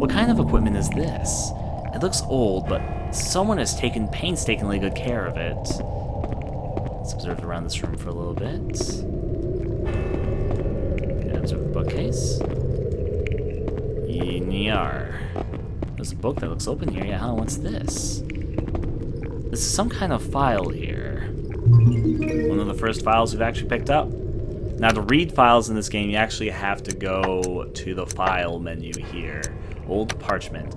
What kind of equipment is this? It looks old, but someone has taken painstakingly good care of it. Let's observe around this room for a little bit. Okay, observe the bookcase. Yar. There's a book that looks open here. Yeah, huh? What's this? This is some kind of file here. One of the first files we've actually picked up. Now, to read files in this game, you actually have to go to the file menu here. Old parchment.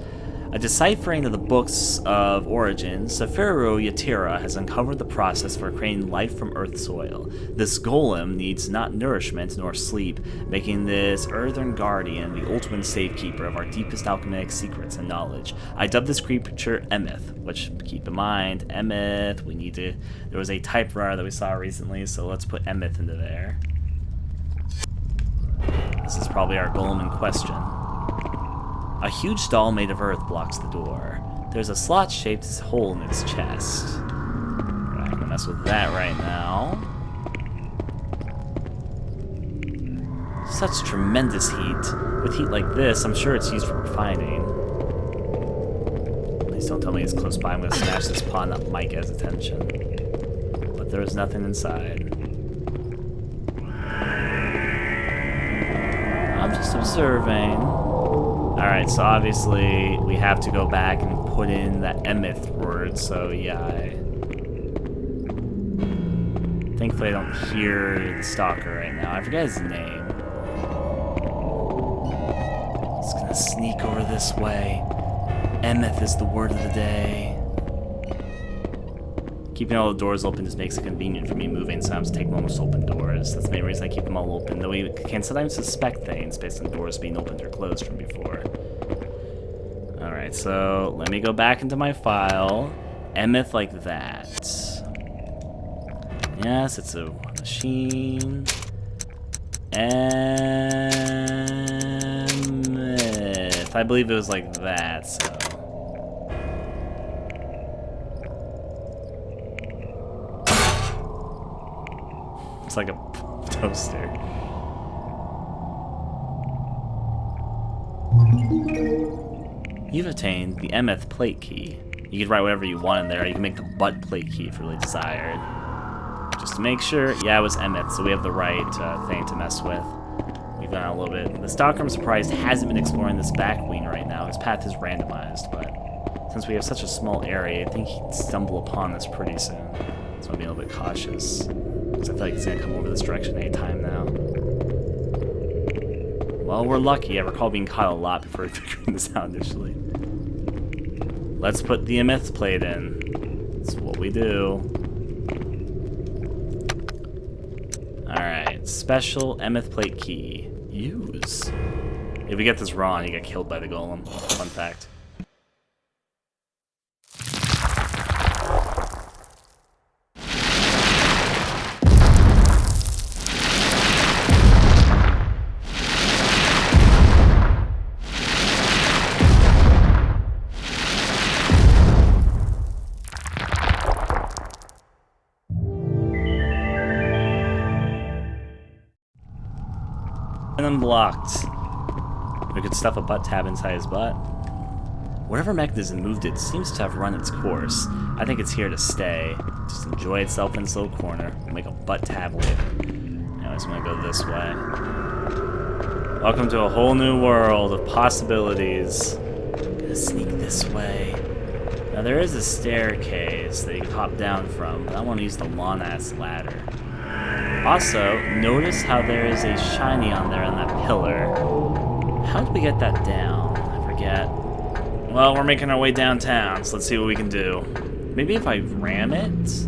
A deciphering of the books of origin, Safiru Yatira has uncovered the process for creating life from earth soil. This golem needs not nourishment nor sleep, making this earthen guardian the ultimate safekeeper of our deepest alchemic secrets and knowledge. I dubbed this creature Emeth, which, keep in mind, Emeth, we need to... There was a typewriter that we saw recently, so let's put Emeth into there. This is probably our golem in question. A huge doll made of earth blocks the door. There's a slot-shaped hole in its chest. We're not gonna mess with that right now. Such tremendous heat. With heat like this, I'm sure it's used for refining. Please don't tell me it's close by. I'm gonna smash this pawn up Mike has attention. But there is nothing inside. I'm just observing. Alright, so obviously we have to go back and put in that Emeth word, so yeah. Thankfully I don't hear the stalker right now. I forget his name. Just gonna sneak over this way. Emeth is the word of the day. Keeping all the doors open just makes it convenient for me moving, so I have to take moments to open doors. That's the main reason I keep them all open, though we can sometimes suspect things based on doors being opened or closed from before. Alright, so let me go back into my file. Emeth like that. Yes, it's a machine. Emeth. I believe it was like that, so... It's like a toaster. You've attained the Emeth plate key. You can write whatever you want in there. You can make the butt plate key if really desired. Just to make sure, yeah, it was Emeth, so we have the right thing to mess with. We've gone a little bit. The stalker, I'm surprised, hasn't been exploring this back wing right now. His path is randomized, but since we have such a small area, I think he'd stumble upon this pretty soon. So I'm being a little bit cautious. I feel like he's gonna come over this direction anytime now. Well, we're lucky. I recall being caught a lot before figuring this out initially. Let's put the Emeth plate in. That's what we do. Alright, special Emeth plate key. Use. If we get this wrong, you get killed by the golem. Fun fact. And unblocked. We could stuff a butt tab inside his butt. Whatever mechanism moved it seems to have run its course. I think it's here to stay. Just enjoy itself in its little corner. We'll make a butt tab later. Anyways, I'm gonna go this way. Welcome to a whole new world of possibilities. I'm gonna sneak this way. Now there is a staircase that you can hop down from, but I want to use the long-ass ladder. Also, notice how there is a shiny on there on that pillar. How did we get that down? I forget. Well, we're making our way downtown, so let's see what we can do. Maybe if I ram it?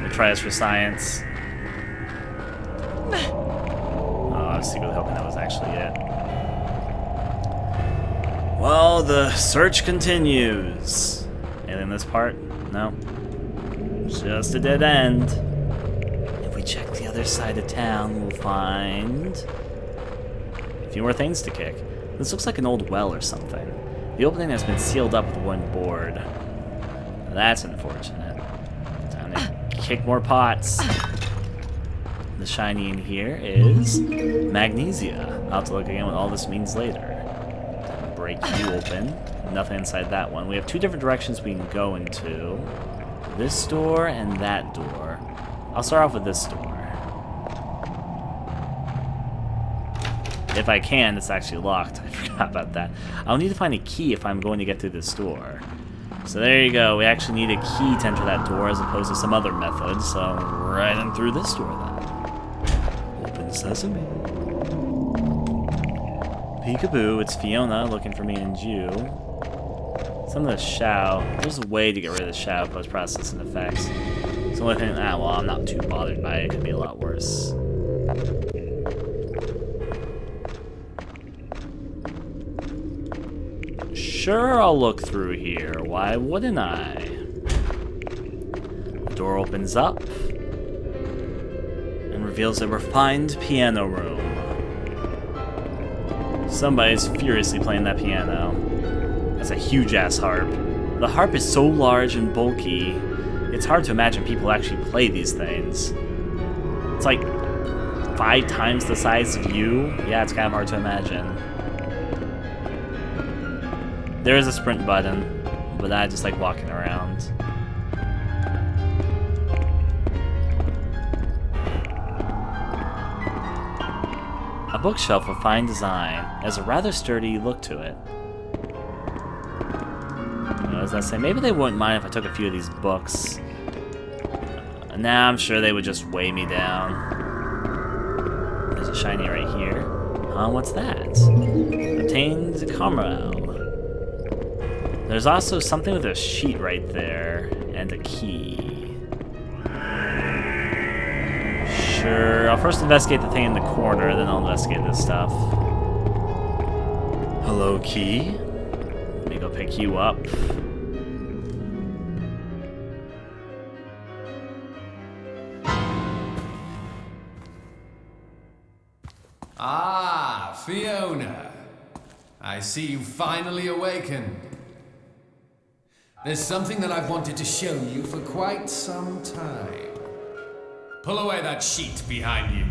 We'll try this for science. Oh, I was secretly hoping that was actually it. Well, the search continues. And in this part? No. Just a dead end. Check the other side of town, we'll find a few more things to kick. This looks like an old well or something. The opening has been sealed up with a wooden board. That's unfortunate. Time to kick more pots. The shiny in here is magnesia. I'll have to look again what all this means later. Time to for a key open. Nothing inside that one. We have two different directions we can go into. This door and that door. I'll start off with this door. If I can, it's actually locked. I forgot about that. I'll need to find a key if I'm going to get through this door. So there you go. We actually need a key to enter that door as opposed to some other method. So right in through this door then. Open sesame. Peekaboo, it's Fiona looking for me and you. Some of the shout. There's a way to get rid of the shout post-processing effects. It's the only thing. Well, I'm not too bothered by it. It could be a lot worse. Sure, I'll look through here. Why wouldn't I? The door opens up and reveals a refined piano room. Somebody's furiously playing that piano. That's a huge-ass harp. The harp is so large and bulky, it's hard to imagine people actually play these things. It's like 5 times the size of you. Yeah, it's kind of hard to imagine. There is a sprint button, but I just like walking around. A bookshelf of fine design has a rather sturdy look to it. What does that say? Maybe they wouldn't mind if I took a few of these books. Nah, I'm sure they would just weigh me down. There's a shiny right here. What's that? Obtained Caramel. There's also something with a sheet right there, and a key. Sure, I'll first investigate the thing in the corner, then I'll investigate this stuff. Hello, key. Let me go pick you up. Ah, Fiona. I see you finally awakened. There's something that I've wanted to show you for quite some time. Pull away that sheet behind you.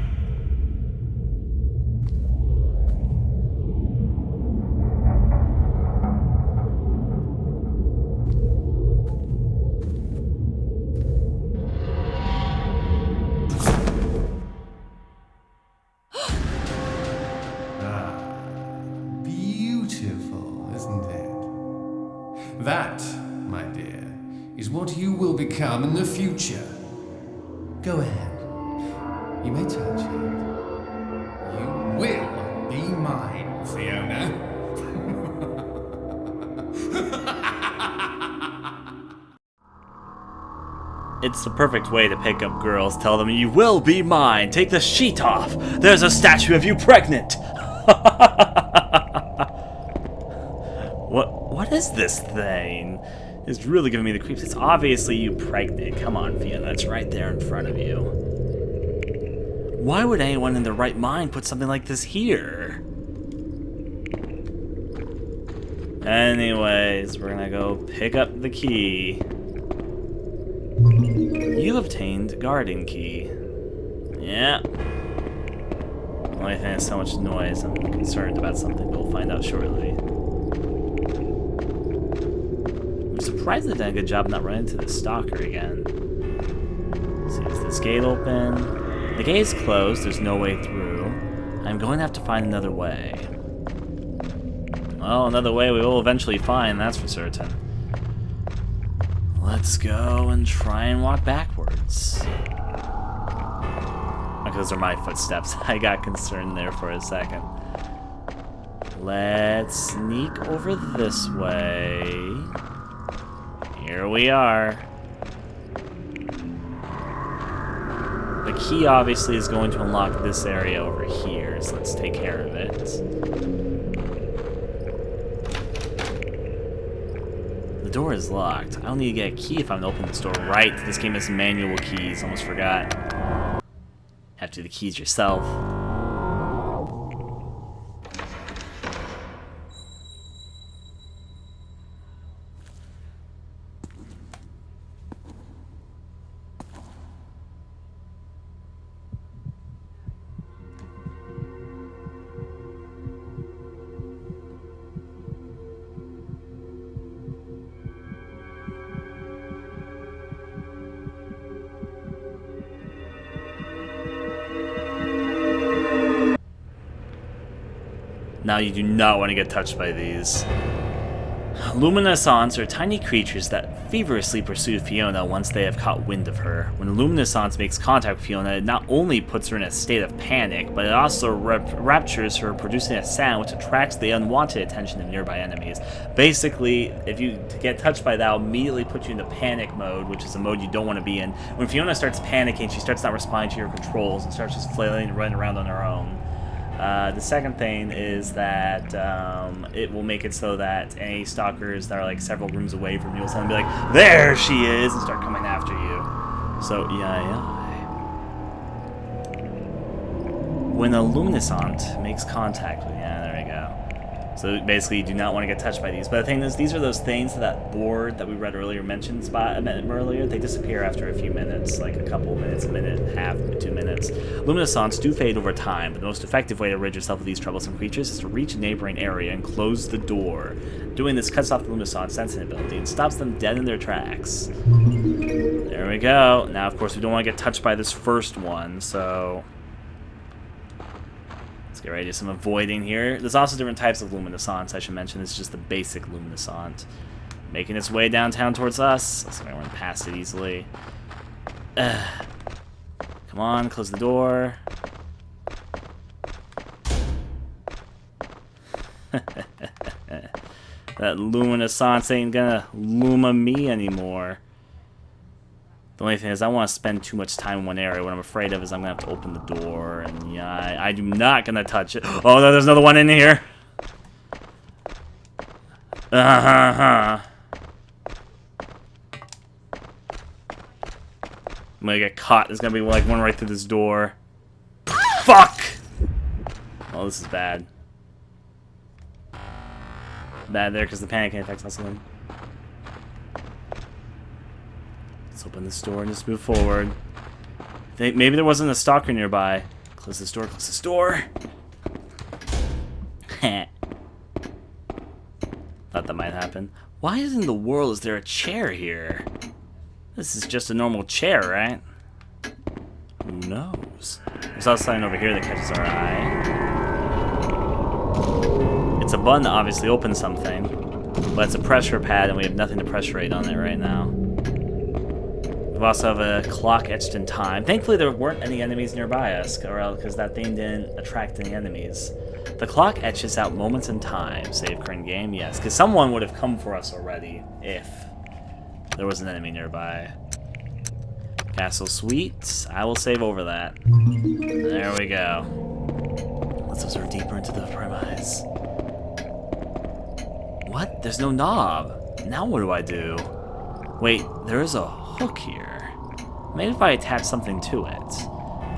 Beautiful, isn't it? That, my dear, is what you will become in the future. Go ahead. You may touch it. You will be mine, Fiona. It's the perfect way to pick up girls. Tell them, you will be mine. Take the sheet off. There's a statue of you pregnant. What is this thing? It's really giving me the creeps. It's obviously you pregnant. Come on, Fiona. It's right there in front of you. Why would anyone in their right mind put something like this here? Anyways, we're gonna go pick up the key. You've obtained garden key. Yeah. Only thing is so much noise. I'm concerned about something, but we'll find out shortly. I'm surprised they did a good job not running into the stalker again. See, is this gate open? The gate is closed. There's no way through. I'm going to have to find another way. Well, another way we will eventually find, that's for certain. Let's go and try and walk backwards. Okay, those are my footsteps. I got concerned there for a second. Let's sneak over this way. Here we are. The key obviously is going to unlock this area over here, so let's take care of it. The door is locked. I don't need to get a key if I'm going to open this door. Right, this game has manual keys. Almost forgot. Have to do the keys yourself. Now you do not want to get touched by these. Luminescents are tiny creatures that feverishly pursue Fiona once they have caught wind of her. When a luminescence makes contact with Fiona, it not only puts her in a state of panic, but it also raptures her, producing a sound which attracts the unwanted attention of nearby enemies. Basically, if you get touched by that, it'll immediately put you into panic mode, which is a mode you don't want to be in. When Fiona starts panicking, she starts not responding to your controls and starts just flailing and running around on her own. The second thing is that it will make it so that any stalkers that are like several rooms away from you will suddenly be like, there she is, and start coming after you. So, yeah. When a luminescent makes contact with you, there we go. So basically, you do not want to get touched by these. But the thing is, these are those things that board that we read earlier mentioned earlier. They disappear after a few minutes, like a couple minutes, a minute, half, 2 minutes. Luminescents do fade over time, but the most effective way to rid yourself of these troublesome creatures is to reach a neighboring area and close the door. Doing this cuts off the luminescent's sensing ability and stops them dead in their tracks. There we go. Now, of course, we don't want to get touched by this first one, so let's get ready to do some avoiding here. There's also different types of luminescents, I should mention. This is just the basic luminescent. Making its way downtown towards us. Let's see if I run past it easily. Come on, close the door. That luminescence ain't gonna luma me anymore. The only thing is I want to spend too much time in one area. What I'm afraid of is I'm going to have to open the door. And yeah, I'm not going to touch it. Oh, no, there's another one in here. I'm going to get caught. There's going to be like one right through this door. Fuck! Oh, this is bad. Bad there because the panic effect's also in. Let's open this door and just move forward. Maybe there wasn't a stalker nearby. Close this door, close this door. Thought that might happen. Why in the world is there a chair here? This is just a normal chair, right? Who knows? There's also something over here that catches our eye. It's a button to obviously open something, but it's a pressure pad and we have nothing to pressure rate on it right now. We also have a clock etched in time. Thankfully, there weren't any enemies nearby us, because that thing didn't attract any enemies. The clock etches out moments in time. Save current game, yes, because someone would have come for us already if there was an enemy nearby. Castle Suite. I will save over that. There we go. Let's observe deeper into the premise. What? There's no knob. Now what do I do? Wait, there is a hook here. Maybe if I attach something to it,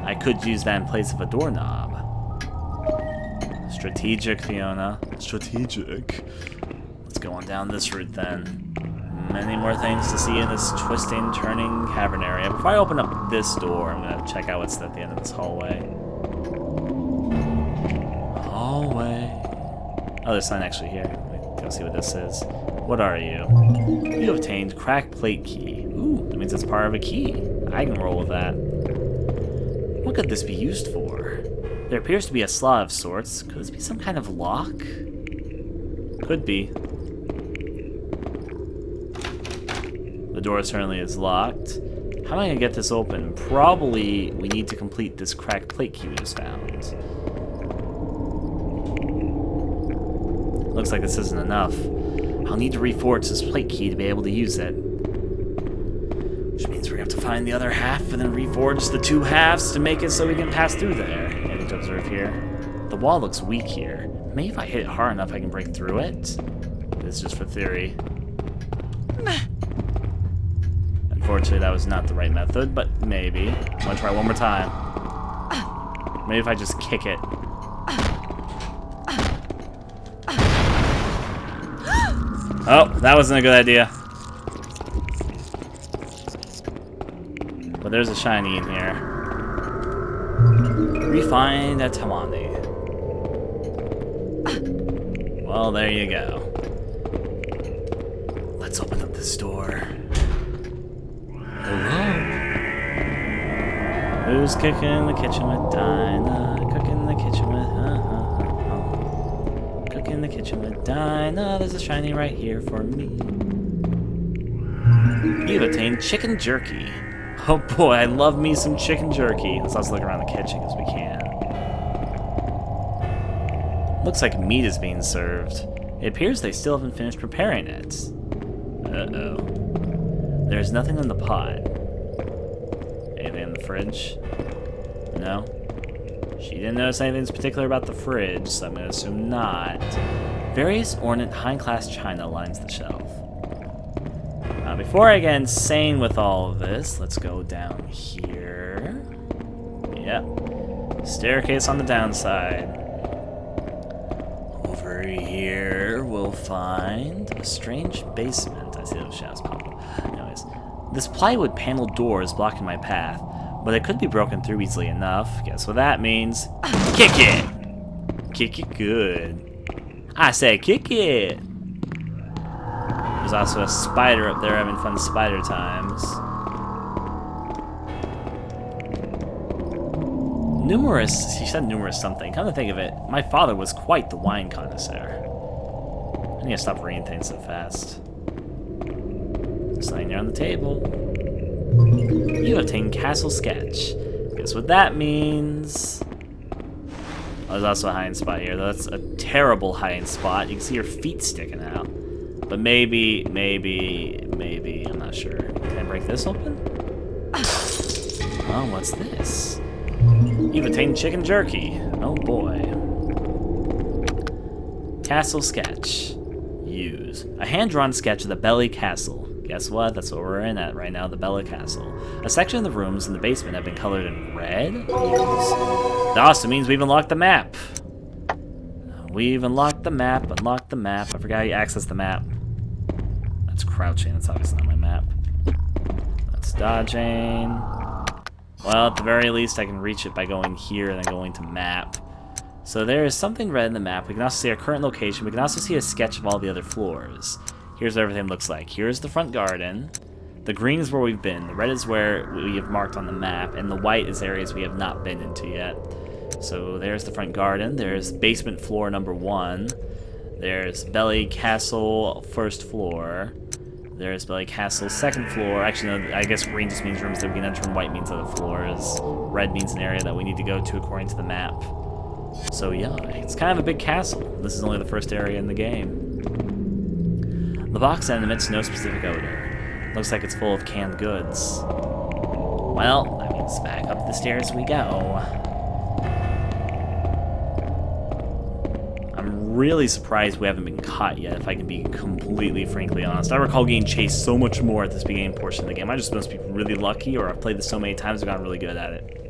I could use that in place of a doorknob. Strategic, Fiona. Strategic. Let's go on down this route then. Many more things to see in this twisting, turning cavern area. Before I open up this door, I'm going to check out what's at the end of this hallway. Oh, there's something actually here. Let me go see what this is. What are you? You obtained cracked plate key. Ooh, that means it's part of a key. I can roll with that. What could this be used for? There appears to be a slot of sorts. Could this be some kind of lock? Could be. The door certainly is locked. How am I going to get this open? Probably we need to complete this cracked plate key we just found. Looks like this isn't enough. I'll need to reforge this plate key to be able to use it. Which means we're going to have to find the other half and then reforge the two halves to make it so we can pass through there. Anything to observe here? The wall looks weak here. Maybe if I hit it hard enough I can break through it? It's just for theory. Unfortunately that was not the right method, but maybe. I'm going to try one more time. Maybe if I just kick it. Oh, that wasn't a good idea. But there's a shiny in here. Refined a tamale. Well, there you go. Let's open up this door. Hello? Who's cooking in the kitchen with Dinah? Cooking in the kitchen with Back in the kitchen with Dinah. There's a shiny right here for me. You've attained chicken jerky. Oh boy, I love me some chicken jerky. Let's also look around the kitchen as we can. Looks like meat is being served. It appears they still haven't finished preparing it. Uh-oh. There's nothing in the pot. Anything in the fridge? No? She didn't notice anything particular about the fridge, so I'm gonna assume not. Various ornate high-class china lines the shelf. Now, before I get insane with all of this, let's go down here. Yep. Staircase on the downside. Over here, we'll find a strange basement. I see those shadows pop up. Anyways, this plywood panel door is blocking my path, but it could be broken through easily enough. Guess what that means? Kick it! Kick it good. I say kick it! There's also a spider up there having fun spider times. Numerous, she said numerous something. Come to think of it, my father was quite the wine connoisseur. I need to stop reading things so fast. Just laying there on the table. You obtained Castle Sketch. Guess what that means? Oh, there's also a hiding spot here. That's a terrible hiding spot. You can see your feet sticking out. But maybe, I'm not sure. Can I break this open? Oh, what's this? You've attained chicken jerky. Oh boy. Castle Sketch. Use. A hand-drawn sketch of the Belly Castle. Guess what? That's what we're in at right now, the Belly Castle. A section of the rooms in the basement have been colored in red. Use. That also means we've unlocked the map. We've unlocked the map, unlocked the map. I forgot how you access the map. That's crouching, that's obviously not my map. That's dodging. Well, at the very least, I can reach it by going here and then going to map. So there is something red in the map. We can also see our current location. We can also see a sketch of all the other floors. Here's what everything looks like. Here's the front garden. The green is where we've been. The red is where we have marked on the map. And the white is areas we have not been into yet. So there's the front garden. There's basement floor number 1. There's Belly Castle first floor. There's Belly Castle second floor. Actually, no, I guess green just means rooms that we can enter and white means other floors. Red means an area that we need to go to according to the map. So yeah, it's kind of a big castle. This is only the first area in the game. The box emits no specific odor. Looks like it's full of canned goods. Well, that means back up the stairs we go. I'm really surprised we haven't been caught yet, if I can be completely frankly honest. I recall getting chased so much more at this beginning portion of the game. I just must be really lucky, or I've played this so many times I've gotten really good at it.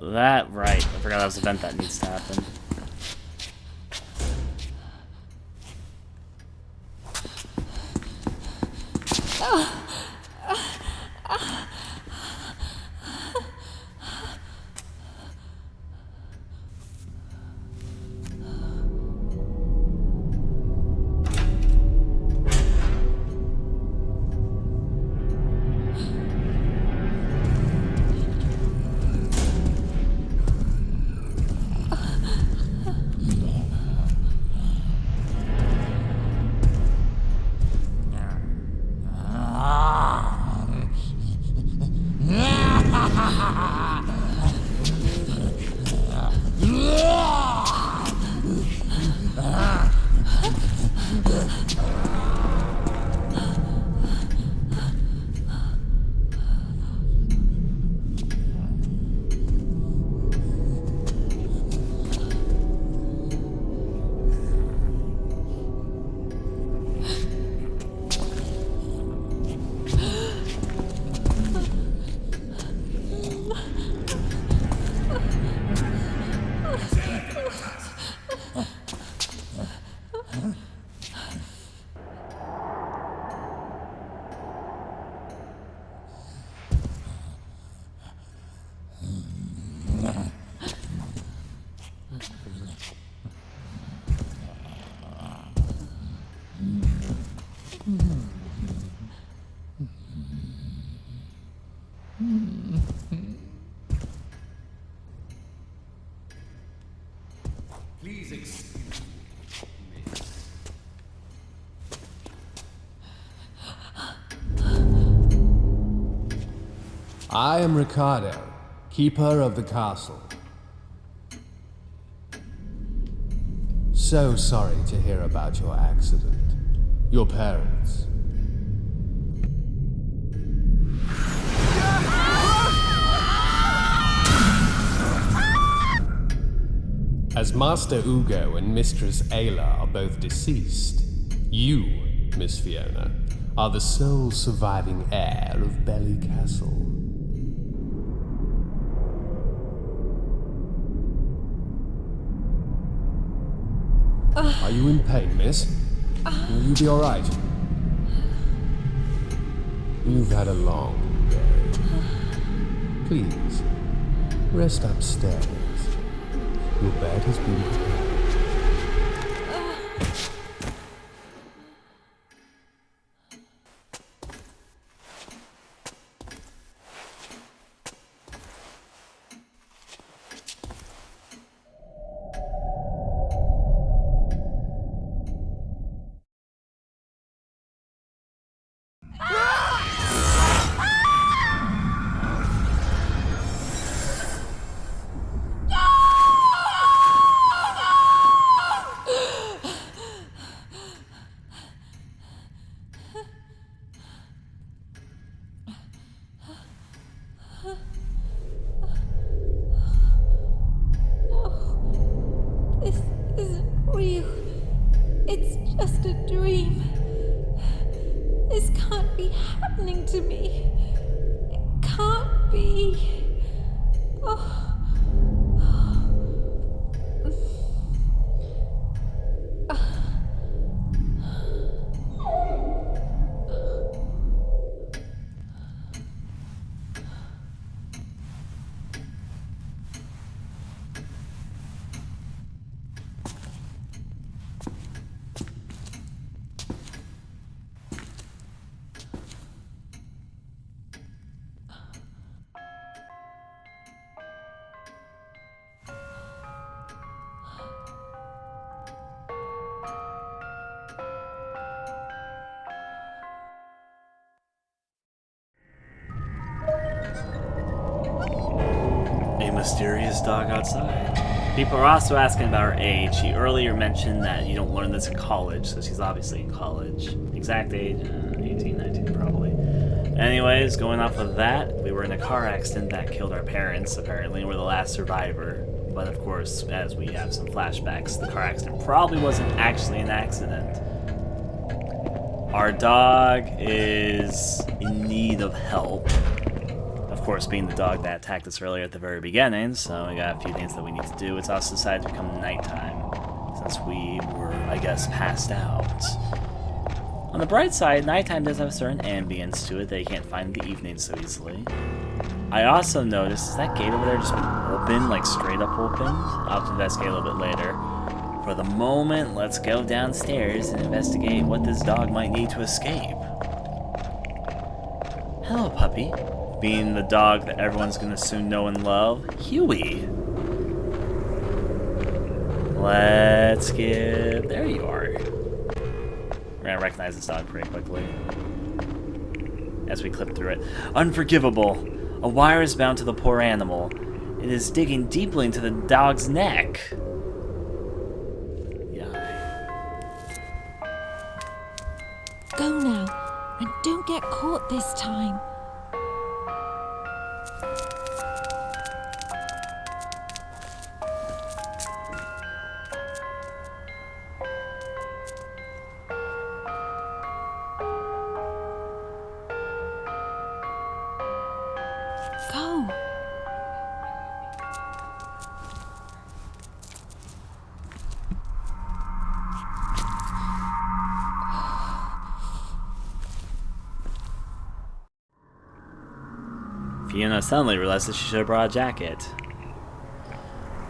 That, right. I forgot that was the event that needs to happen. Please excuse me, miss. I am Ricardo, keeper of the castle. So sorry to hear about your accident. Your parents. As Master Ugo and Mistress Ayla are both deceased, you, Miss Fiona, are the sole surviving heir of Belly Castle. Are you in pain, miss? Will you be alright? You've had a long day. Please, rest upstairs. Your bed has been prepared. This isn't real. It's just a dream. This can't be happening to me. It can't be. Oh. A mysterious dog outside. People are also asking about her age. She earlier mentioned that you don't learn this in college, so she's obviously in college. Exact age, 18, 19 probably. Anyways, going off of that, we were in a car accident that killed our parents, apparently, and we're the last survivor. But of course, as we have some flashbacks, the car accident probably wasn't actually an accident. Our dog is in need of help. Of course, being the dog that attacked us earlier at the very beginning, so we got a few things that we need to do. It's also decided to become nighttime, since we were, I guess, passed out. On the bright side, nighttime does have a certain ambience to it that you can't find in the evening so easily. I also noticed, is that gate over there just been open, like straight up open? I'll have to investigate a little bit later. For the moment, let's go downstairs and investigate what this dog might need to escape. Hello, puppy. Being the dog that everyone's gonna soon know and love, Huey. Let's give... There you are. We're gonna recognize this dog pretty quickly as we clip through it. Unforgivable. A wire is bound to the poor animal. It is digging deeply into the dog's neck. Go now, and don't get caught this time. Go. Fiona suddenly realized that she should have brought a jacket.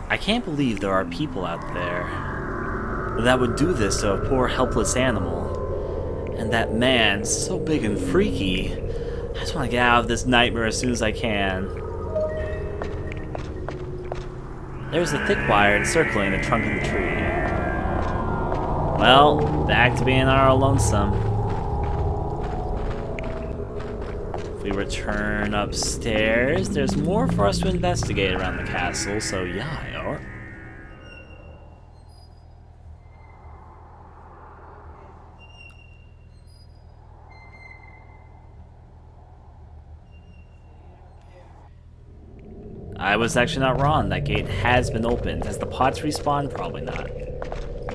I can't believe there are people out there that would do this to a poor helpless animal. And that man, so big and freaky, has just want to get out of this nightmare as soon as I can. There's a thick wire encircling the trunk of the tree. Well, back to being our lonesome. If we return upstairs, there's more for us to investigate around the castle, so yeah, I was actually not wrong. That gate has been opened. Has the pots respawned? Probably not.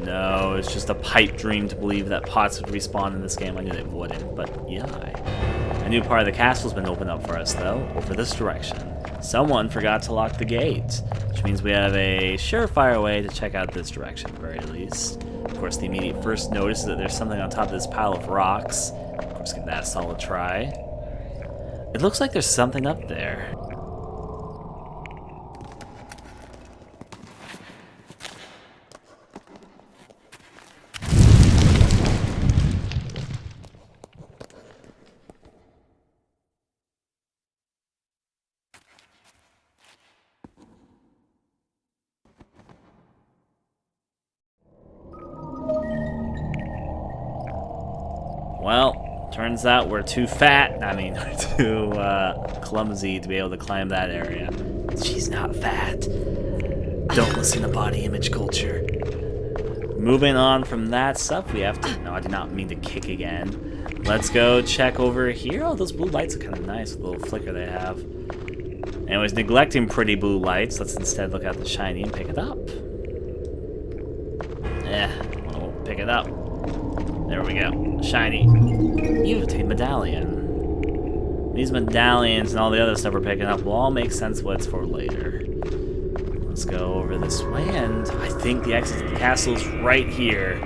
No, it's just a pipe dream to believe that pots would respawn in this game. I knew they wouldn't, but yeah. A new part of the castle's been opened up for us, though, over this direction. Someone forgot to lock the gate, which means we have a surefire way to check out this direction, at the very least. Of course, the immediate first notice is that there's something on top of this pile of rocks. Of course, give that a solid try. It looks like there's something up there. Well, turns out we're too fat. I mean, we're too clumsy to be able to climb that area. She's not fat. Don't listen to body image culture. Moving on from that stuff, we have to... No, I did not mean to kick again. Let's go check over here. Oh, those blue lights are kind of nice, with the little flicker they have. Anyways, neglecting pretty blue lights, let's instead look at the shiny and pick it up. We'll pick it up. There we go. Shiny. You've obtained medallion. These medallions and all the other stuff we're picking up will all make sense what it's for later. Let's go over this way, and I think the exit to the castle is right here.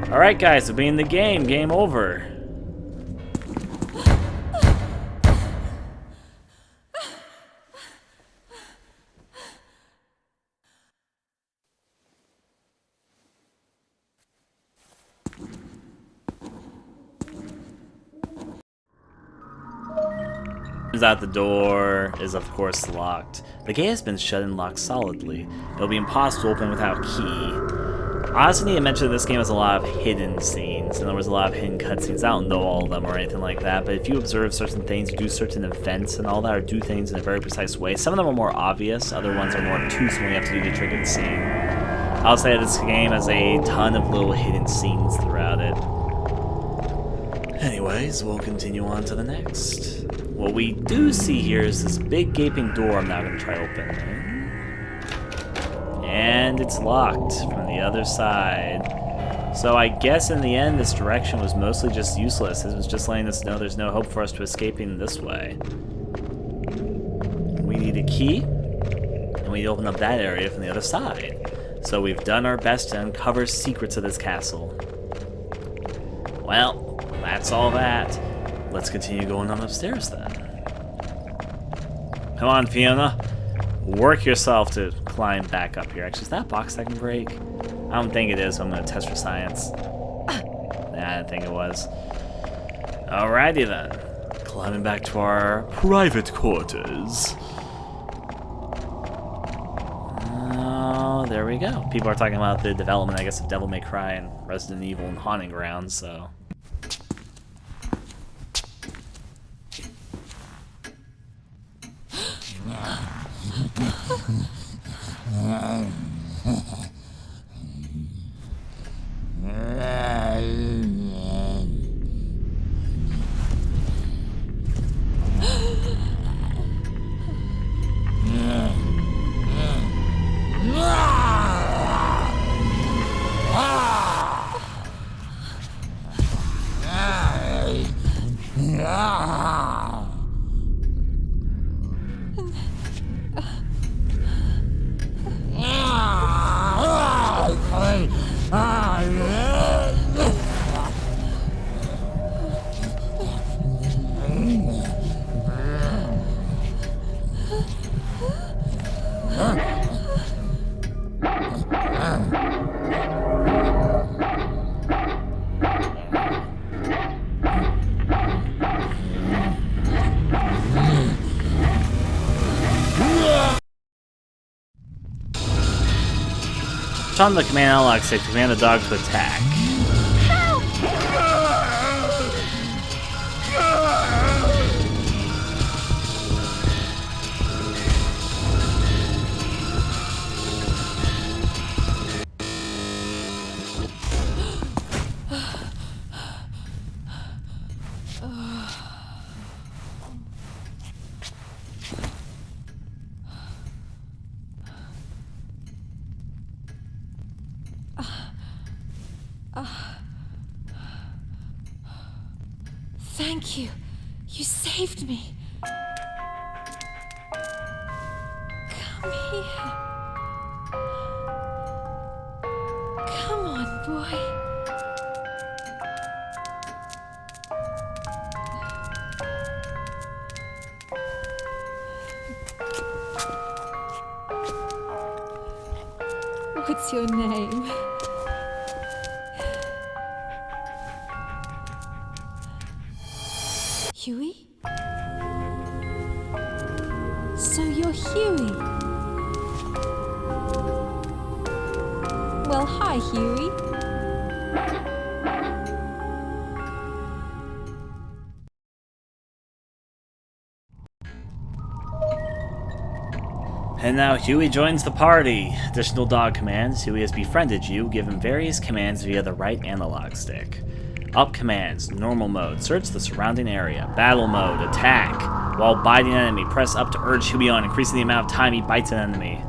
Alright guys, we'll be in the game. Game over. Turns out the door is of course locked. The gate has been shut and locked solidly. It'll be impossible to open without key. Honestly, I mentioned this game has a lot of hidden scenes, and there was a lot of hidden cutscenes. I don't know all of them or anything like that, but if you observe certain things, do certain events and all that, or do things in a very precise way, some of them are more obvious, other ones are more obtuse when you have to do the trigger the scene. I'll say this game has a ton of little hidden scenes throughout it. Anyways, we'll continue on to the next. What we do see here is this big gaping door I'm now going to try opening. And it's locked from the other side. So I guess in the end this direction was mostly just useless. It was just letting us know there's no hope for us to escaping this way. We need a key, and we need to open up that area from the other side. So we've done our best to uncover secrets of this castle. Well, that's all that. Let's continue going on upstairs then. Come on, Fiona. Work yourself to climb back up here. Actually, is that a box I can break? I don't think it is, so I'm going to test for science. Nah, I didn't think it was. Alrighty then. Climbing back to our private quarters. Oh, there we go. People are talking about the development, I guess, of Devil May Cry and Resident Evil and Haunting Grounds, so... Push on the command analog stick to command the dog to attack. Thank you. You saved me. Come here. Come on, boy. What's your name? Huey? So you're Huey. Well, hi, Huey. And now Huey joins the party. Additional dog commands. Huey has befriended you. Give him various commands via the right analog stick. Up commands, normal mode, search the surrounding area. Battle mode, attack. While biting an enemy, press up to urge Huey on, increasing the amount of time he bites an enemy.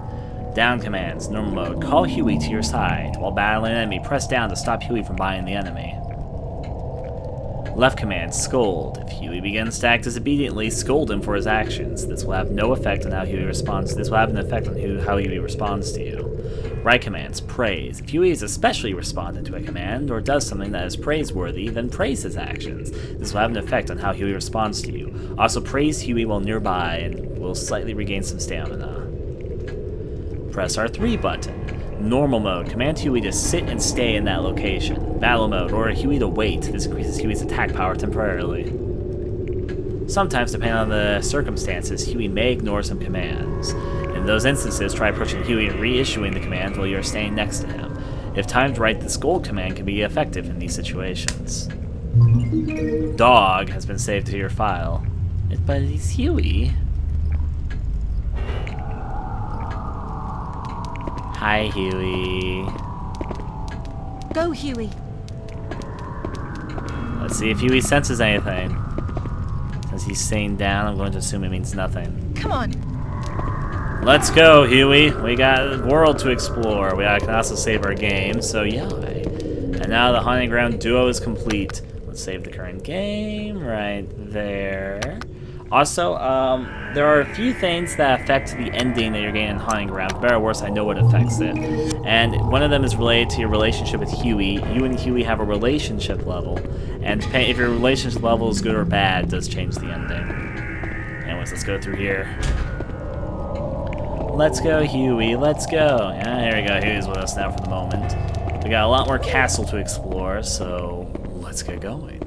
Down commands, normal mode, call Huey to your side. While battling an enemy, press down to stop Huey from biting the enemy. Left command, scold. If Huey begins to act disobediently, scold him for his actions. This will have no effect on how Huey responds. This will have an effect on how Huey responds to you. Right commands, praise. If Huey is especially responded to a command or does something that is praiseworthy, then praise his actions. This will have an effect on how Huey responds to you. Also praise Huey while nearby and will slightly regain some stamina. Press R3 button. Normal mode, command Huey to sit and stay in that location. Battle mode, order Huey to wait. This increases Huey's attack power temporarily. Sometimes, depending on the circumstances, Huey may ignore some commands. In those instances, try approaching Huey and reissuing the command while you are staying next to him. If timed right, the scold command can be effective in these situations. Dog has been saved to your file. But he's Huey. Hi, Huey. Go, Huey. Let's see if Huey senses anything. Since he's staying down, I'm going to assume it means nothing. Come on. Let's go, Huey. We got a world to explore. We can also save our game, so yeah. And now the Haunting Ground duo is complete. Let's save the current game right there. Also, there are a few things that affect the ending that you're getting in Haunting Ground. For better or worse, I know what affects it. And one of them is related to your relationship with Huey. You and Huey have a relationship level. And if your relationship level is good or bad, it does change the ending. Anyways, let's go through here. Let's go, Huey. Let's go. Yeah, here we go. Huey's with us now for the moment. We got a lot more castle to explore, so let's get going.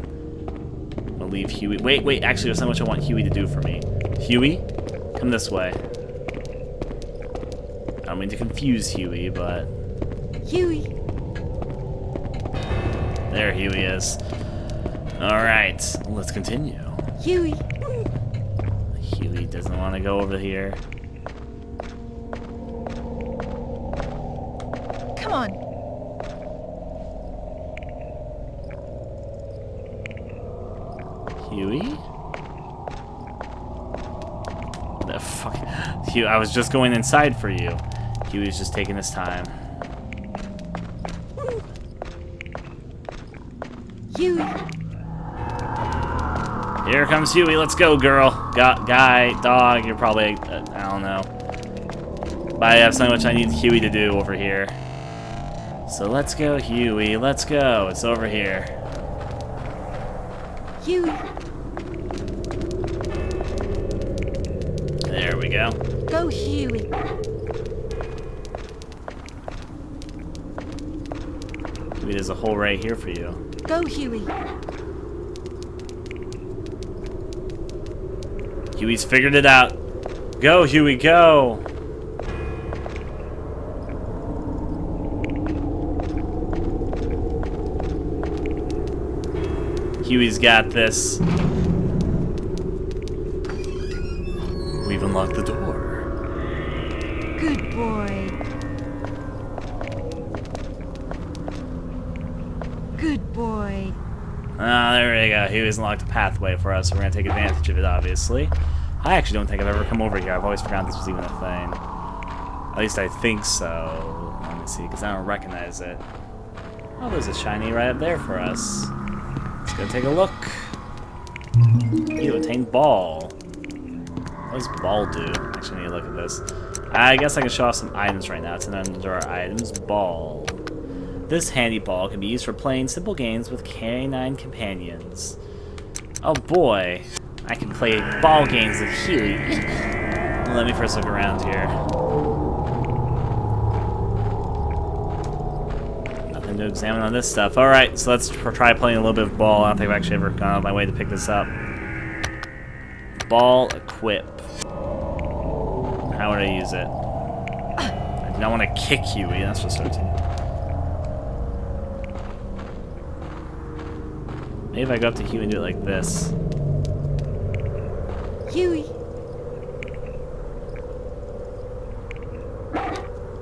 I'll leave Huey. Wait. Actually, there's so much I want Huey to do for me. Huey, come this way. I don't mean to confuse Huey, but... Huey. There Huey is. Alright, let's continue. Huey. Huey doesn't want to go over here. Come on. Huey? The fuck? Huey, I was just going inside for you. Huey's just taking his time. Huey. Here comes Huey. Let's go, girl. Guy, dog, you're probably, I don't know. But I have something which I need Huey to do over here. So let's go, Huey. Let's go. It's over here. Huey. There we go. Go, Huey. Huey, there's a hole right here for you. Go, Huey. Huey's figured it out. Go, Huey, go. Huey's got this. We've unlocked the door. Good boy. Good boy. Ah, there we go. Huey's unlocked a pathway for us, so we're gonna take advantage of it, obviously. I actually don't think I've ever come over here. I've always forgotten this was even a thing. At least I think so. Let me see, because I don't recognize it. Oh, there's a shiny right up there for us. Let's go take a look. You obtained ball. What does ball do? Actually, I need to look at this. I guess I can show off some items right now. It's under our items. Ball. This handy ball can be used for playing simple games with canine companions. Oh boy. I can play ball games with Hewie. Let me first look around here. Nothing to examine on this stuff. Alright, so let's try playing a little bit of ball. I don't think I've actually ever gone out of my way to pick this up. Ball equip. How would I use it? I do not want to kick Huey, that's what's starting. Maybe if I go up to Huey and do it like this. Huey,